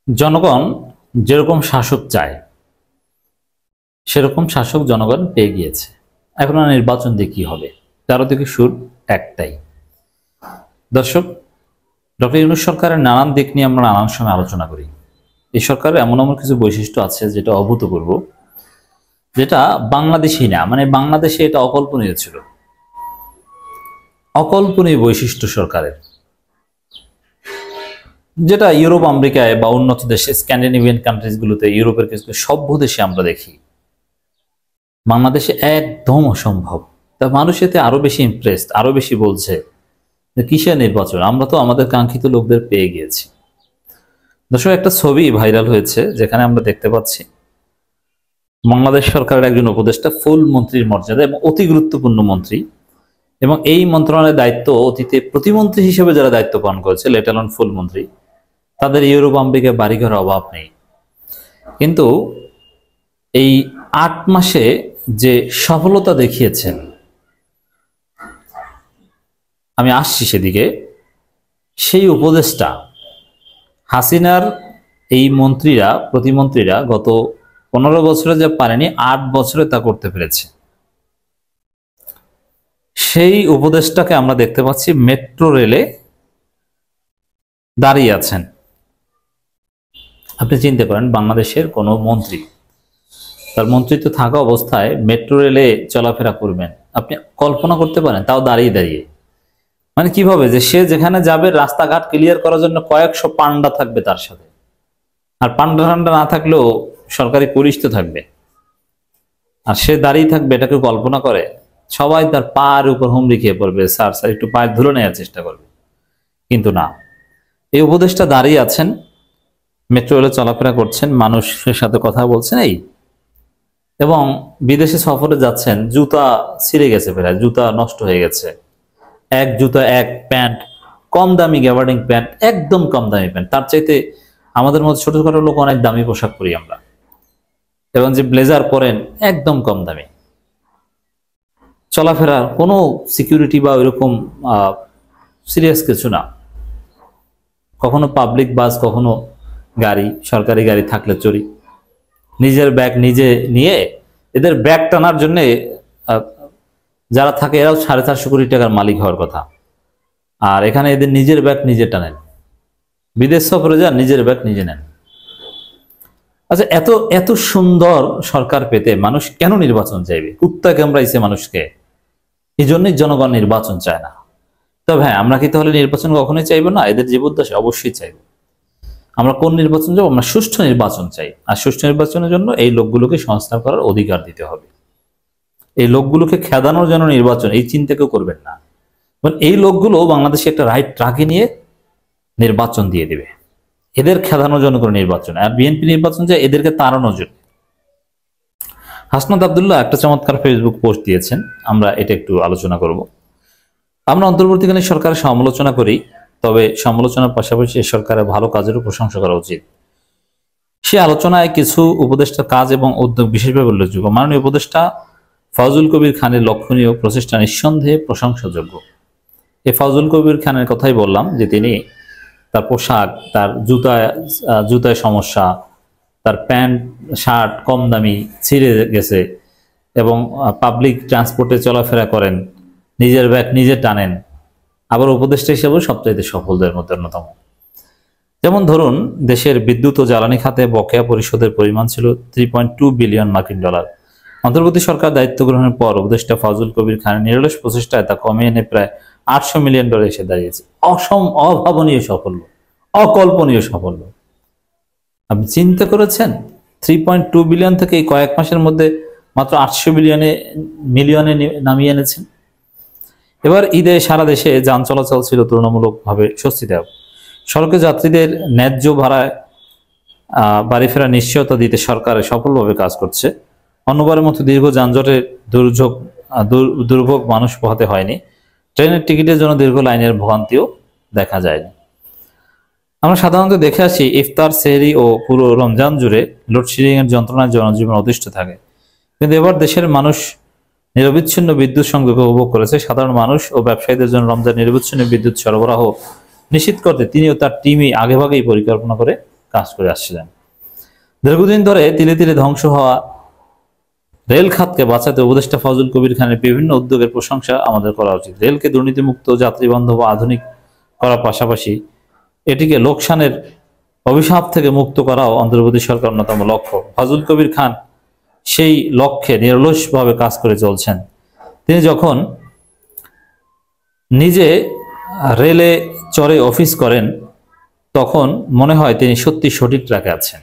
জনগণ যেরকম শাসক চায় সেরকম শাসক জনগণ পেয়ে গিয়েছে। এখন আর নির্বাচন দিয়ে কি হবে? চারদিকে সুর একটাই। দর্শক, ডক্টর ইউনূস সরকারের নানান দিক নিয়ে আমরা নানান সময় আলোচনা করি। এই সরকারের এমন এমন কিছু বৈশিষ্ট্য আছে যেটা অভূতপূর্ব, যেটা বাংলাদেশই না, মানে বাংলাদেশে এটা অকল্পনীয় ছিল। অকল্পনীয় বৈশিষ্ট্য সরকারের, যেটা ইউরোপ আমেরিকায় বা উন্নত দেশে স্ক্যান্ডিনেভিয়ান কান্ট্রিজগুলোতে, ইউরোপের কিছু সভ্য দেশে আমরা দেখি, বাংলাদেশে একদম অসম্ভব। তা মানুষ এতে আরো বেশি ইমপ্রেসড, আরো বেশি বলছে যে কিসের নির্বাচন, আমরা তো আমাদের কাঙ্ক্ষিত লোকদের পেয়ে গিয়েছি। দর্শক, একটা ছবি ভাইরাল হয়েছে যেখানে আমরা দেখতে পাচ্ছি বাংলাদেশ সরকারের একজন উপদেষ্টা ফুল মন্ত্রীর মর্যাদা এবং অতি গুরুত্বপূর্ণ মন্ত্রী, এবং এই মন্ত্রণালয়ের দায়িত্ব অতীতে প্রতিমন্ত্রী হিসেবে যারা দায়িত্ব পালন করেছে, লেট অ্যালোন ফুল মন্ত্রী, তাদের ইউরোপ আমেরিকায় বাড়িঘরের অভাব নেই। কিন্তু এই ৮ মাসে যে সফলতা দেখিয়েছেন, আমি আসছি সেদিকে, সেই উপদেষ্টা হাসিনার এই মন্ত্রীরা, প্রতিমন্ত্রীরা গত 15 বছরে যা পারেনি 8 বছরে তা করতে পেরেছে। সেই উপদেষ্টাকে আমরা দেখতে পাচ্ছি মেট্রো রেলে দাঁড়িয়ে আছেন। আপনি চিন্তা করেন, বাংলাদেশের কোনো মন্ত্রী তার মন্ত্রিত্ব থাকা অবস্থায় মেট্রো রেলে চলাফেরা করবেন, আপনি কল্পনা করতে পারেন? তাও দাঁড়িয়ে দাঁড়িয়ে। মানে কিভাবে যে সে যেখানে যাবে রাস্তাঘাট ক্লিয়ার করার জন্য কয়েকশো পান্ডা থাকবে তার সাথে, আর পান্ডা ঠান্ডা না থাকলেও সরকারি পুলিশ তো থাকবে, আর সে দাঁড়িয়ে থাকবে। এটা কেউ কল্পনা করে? সবাই তার পায়ের উপর হুমড়ি খেয়ে পড়বে, স্যার স্যার একটু পায়ের ধুলো নেওয়ার চেষ্টা করবে। কিন্তু না, এই উপদেষ্টা দাঁড়িয়ে আছেন, মেট্রো রেলে চলাফেরা করছেন, মানুষের সাথে কথা বলছেন, এই এবং বিদেশে সফরে যাচ্ছেন, জুতা ছিঁড়ে গেছে, প্রায় জুতা নষ্ট হয়ে গেছে, এক জুতা এক প্যান্ট, কম দামি গ্যাবার্ডিং প্যান্ট, একদম কম দামি প্যান্ট, তার চাইতে আমাদের মধ্যে ছোটখাটো লোক অনেক দামি পোশাক পরি আমরা, এবং যে ব্লেজার পরেন একদম কম দামি। চলাফেরার কোনো সিকিউরিটি বা ওইরকম সিরিয়াস কিছু না। কখনো পাবলিক বাস, কখনো গাড়ি, সরকারি গাড়ি থাকলে চড়ি, নিজের ব্যাগ নিজে নিয়ে। এদের ব্যাগ টানার জন্য যারা থাকে এরাও 450 কোটি টাকার মালিক হওয়ার কথা, আর এখানে এদের নিজের ব্যাগ নিজে টানেন। বিদেশ সফরে যান, নিজের ব্যাগ নিজে নেন। আচ্ছা, এত এত সুন্দর সরকার পেতে মানুষ কেন নির্বাচন চাইবে? কুত্তা কামড়াইছে মানুষকে, এই জন্যই জনগণ নির্বাচন চায় না। তবে হ্যাঁ, আমরা কি তাহলে নির্বাচন কখনোই চাইবো না? এদের জীবদ্দশায় অবশ্যই চাইবো। আমরা কোন নির্বাচন চাইবো? আমরা সুষ্ঠু নির্বাচন চাই, আর সুষ্ঠু নির্বাচনের জন্য এই লোকগুলোকে সংস্কার করার অধিকার দিতে হবে। এই লোকগুলোকে খেদানোর জন্য নির্বাচন, এই চিন্তা কেউ করবেন না। এই লোকগুলো বাংলাদেশে একটা রাইট ট্রাকে নিয়ে নির্বাচন দিয়ে দিবে, এদের খেদানোর জন্য কোনো নির্বাচন। আর বিএনপি নির্বাচন চায় এদেরকে তাড়ানোর জন্য। হাসনাত আব্দুল্লাহ একটা চমৎকার ফেসবুক পোস্ট দিয়েছেন, আমরা এটা একটু আলোচনা করব। আমরা অন্তর্বর্তীকালীন সরকারের সমালোচনা করি, তবে সমালোচনার পাশাপাশি এই সরকারের ভালো কাজেরও প্রশংসা করা উচিত। সে আলোচনায় কিছু উপদেষ্টার কাজ এবং উদ্যোগ বিশেষভাবে উল্লেখযোগ্য। মাননীয় উপদেষ্টা ফজলুল কবির খানের লক্ষণীয় প্রচেষ্টা নিঃসন্দেহে প্রশংসাযোগ্য। এই ফজলুল কবির খানের কথাই বললাম, যে তিনি তার পোশাক, তার জুতায় সমস্যা, তার প্যান্ট শার্ট কম দামি ছিঁড়ে গেছে, এবং পাবলিক ট্রান্সপোর্টে চলাফেরা করেন, নিজের ব্যাগ নিজে টানেন, আবার উপদেষ্টা হিসেবেও সবচাইতে সফলদের মধ্যে অন্যতম। যেমন ধরুন, দেশের বিদ্যুৎ ও জ্বালানি খাতে বকেয়া পরিশোধের পরিমাণ ছিল 3.2 বিলিয়ন মার্কিন ডলার। অন্তর্বর্তী সরকার দায়িত্ব গ্রহণের পর উপদেষ্টা ফজলুল কবির খানের নিরলস প্রচেষ্টায় তা কমিয়ে এনে প্রায় 800 মিলিয়ন ডলার এসে দাঁড়িয়েছে। অভাবনীয় সাফল্য, অকল্পনীয় সাফল্য। আপনি চিন্তা করেছেন, 3.2 বিলিয়ন থেকে এই কয়েক মাসের মধ্যে মাত্র 800 মিলিয়নে নামিয়ে এনেছেন। এবার ঈদে সারা দেশে যান চলাচল ছিল তুলনামূলকভাবে স্বস্তিদায়ক। সড়কে যাত্রীদের ন্যায্য ভাড়ায় বাড়ি ফেরার নিশ্চয়তা দিতে সরকার সফলভাবে কাজ করছে। অন্যবারের মতো দীর্ঘ যানজটের দুর্ভোগ মানুষ পোহাতে হয়নি। ট্রেনের টিকিটের জন্য দীর্ঘ লাইনের ভোগান্তিও দেখা যায়নি। আমরা সাধারণত দেখে আসি, ইফতার, সেহরি ও পুরো রমজান জুড়ে লোডশেডিং এর যন্ত্রণায় জনজীবন অতিষ্ঠ থাকে। কিন্তু এবার দেশের মানুষ নিরবিচ্ছিন্ন বিদ্যুৎ সংযোগ উপভোগ করেছে। সাধারণ মানুষ ও ব্যবসায়ীদের জন্য রমজান নিরবিচ্ছিন্ন বিদ্যুৎ সরবরাহ নিশ্চিত করতে তিনি ও তার টিমই আগেভাগেই পরিকল্পনা করে কাজ করে আসছিলেন। দীর্ঘদিন ধরে তিলে তিলে ধ্বংস হওয়া রেল খাতকে বাঁচাতে উপদেষ্টা ফজল কবির খানের বিভিন্ন উদ্যোগের প্রশংসা আমাদের করা উচিত। রেলকে দুর্নীতিমুক্ত, যাত্রীবান্ধব ও আধুনিক করার পাশাপাশি এটিকে লোকসানের অভিশাপ থেকে মুক্ত করাও অন্তর্বর্তী সরকার অন্যতম লক্ষ্য। ফজল কবির খান সেই লক্ষ্যে নিরলসভাবে কাজ করে চলছেন। তিনি যখন নিজে রেলে চড়ে অফিস করেন তখন মনে হয় তিনি সত্যি সঠিক ট্র্যাকে আছেন।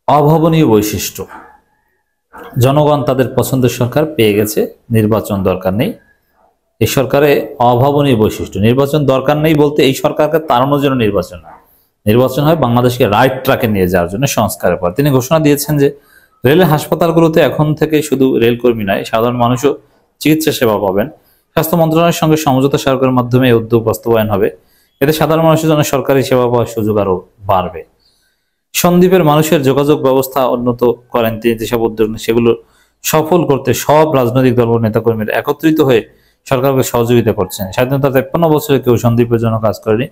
অভাবনীয় বৈশিষ্ট্য, জনগণ তাদের পছন্দের সরকার পেয়ে গেছে, নির্বাচন দরকার নেই। এই সরকারে অভাবনীয় বৈশিষ্ট্য, নির্বাচন দরকার নেই বলতে এই সরকারকে তাড়ানোর জন্য নির্বাচন হয়, নির্বাচন হয় বাংলাদেশকে রাইট ট্র্যাকে নিয়ে যাওয়ার জন্য, সংস্কারের পর। তিনি ঘোষণা দিয়েছেন যে রেলের হাসপাতালগুলোতে এখন থেকে শুধু রেলকর্মী নয়, সাধারণ মানুষও চিকিৎসা সেবা পাবেন। স্বাস্থ্য মন্ত্রণালয়ের সঙ্গে সমঝোতা স্মারকের মাধ্যমে এই উদ্যোগ বাস্তবায়ন হবে। এতে সাধারণ মানুষের জন্য সরকারি সেবা পাওয়ার সুযোগ আরও বাড়বে। সন্দ্বীপের মানুষের যোগাযোগ ব্যবস্থা উন্নত করেন তিনি। যেসব উদ্যোগ সেগুলো সফল করতে সব রাজনৈতিক দল ও নেতাকর্মীরা একত্রিত হয়ে সরকারকে সহযোগিতা করছেন। স্বাধীনতা 53 বছরে কেউ সন্দ্বীপের জন্য কাজ করেনি,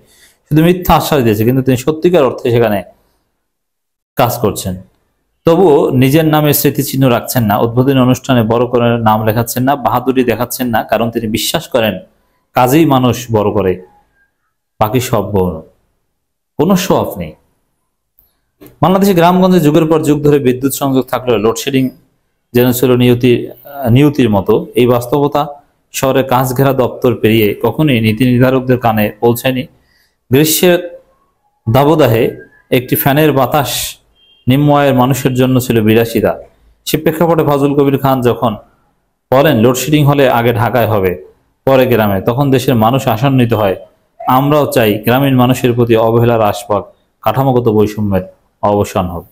শুধু মিথ্যা আশ্বাস দিয়েছে, কিন্তু তিনি সত্যিকার অর্থে সেখানে কাজ করছেন। তবুও নিজের নামে স্মৃতিচিহ্ন রাখছেন না, উদ্বোধনী অনুষ্ঠানে বড় করে নাম লেখাচ্ছেন না, বাহাদুরি দেখাচ্ছেন না, কারণ তিনি বিশ্বাস করেন কাজেই মানুষ বড় করে, বাকি সব বড়, কোনো শো অফ নেই। বাংলাদেশে গ্রামগঞ্জে যুগের পর যুগ ধরে বিদ্যুৎ সংযোগ থাকলেও লোডশেডিং যেন ছিল নিয়তির মতো। এই বাস্তবতা শহরে কাজ ঘেরা দপ্তর পেরিয়ে কখনোই নীতি নির্ধারকদের কানে পৌঁছায়নি। গ্রীষ্মের দাবদাহে একটি ফ্যানের বাতাস নিম্ন আয়ের মানুষের জন্য ছিল বিলাসিতা। সে প্রেক্ষাপটে ফজল কবির খান যখন বলেন লোডশেডিং হলে আগে ঢাকায় হবে, পরে গ্রামে, তখন দেশের মানুষ আশান্বিত হয়। আমরাও চাই গ্রামীণ মানুষের প্রতি অবহেলার আশপাক, কাঠামোগত বৈষম্যের অবসান হোক।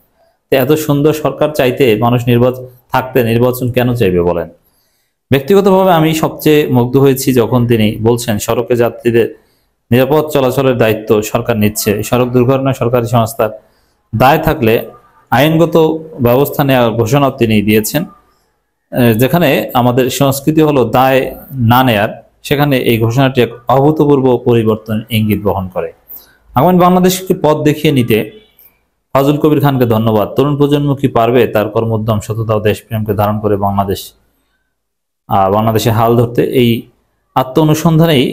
এত সুন্দর সরকার চাইতে মানুষ নির্বাচন কেন চাইবে বলেন? ব্যক্তিগতভাবে আমি সবচেয়ে মুগ্ধ হয়েছি যখন তিনি বলছেন সড়কে যাত্রীদের নিরাপদ চলাচলের দায়িত্ব সরকার নিচ্ছে। সড়ক দুর্ঘটনা সরকারি সংস্থার দায় থাকলে আইনগত ব্যবস্থা নেওয়ার ঘোষণা তিনি দিয়েছেন। যেখানে আমাদের সংস্কৃতি হলো দায় না নেয়ার, সেখানে এই ঘোষণাটি এক অভূতপূর্ব পরিবর্তন ইঙ্গিত বহন করে। আগামী বাংলাদেশকে পথ দেখিয়ে নিতে ফজল কবির খানকে ধন্যবাদ। তরুণ প্রজন্ম কি পারবে তার কর্মোদ্যম, সততা ও দেশপ্রেমকে ধারণ করে বাংলাদেশে হাল ধরতে? এই আত্ম অনুসন্ধানেই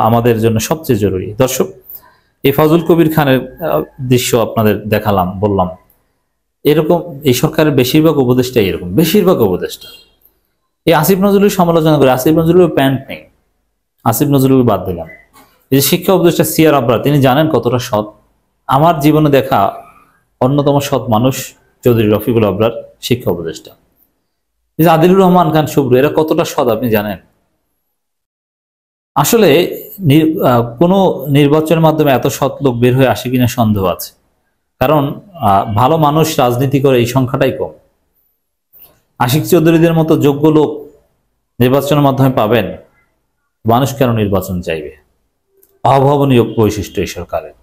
আমাদের জন্য সবচেয়ে জরুরি। দর্শক, এই ফজল কবির খানের দৃশ্য আপনাদের দেখালাম, বললাম এরকম এই সরকারের বেশিরভাগ উপদেষ্টা এরকম, বেশিরভাগ উপদেষ্টা। এই আসিফ নজরুলের সমালোচনা করে, আসিফ নজরুলের প্যান্ট নেই, আসিফ নজরুল বাদ দিলাম। এই যে শিক্ষা উপদেষ্টা সিআর আবরার, তিনি জানেন কতটা সৎ। আমার জীবনে দেখা অন্যতম সৎ মানুষ চৌধুরী রফিকুল আবরার, শিক্ষা উপদেষ্টা। এই যে আদিলুর রহমান খান শুভ্র, এরা কতটা সৎ আপনি জানেন? আসলে কোনো নির্বাচনের মাধ্যমে এত সৎ লোক বের হয়ে আসে কিনা সন্দেহ আছে, কারণ ভালো মানুষ রাজনীতি করে এই সংখ্যাটাই কম। আশিক চৌধুরীদের মতো যোগ্য লোক নির্বাচনের মাধ্যমে পাবেন, মানুষ কেন নির্বাচন চাইবে? অভাবনীয় বৈশিষ্ট্য এই সরকারের।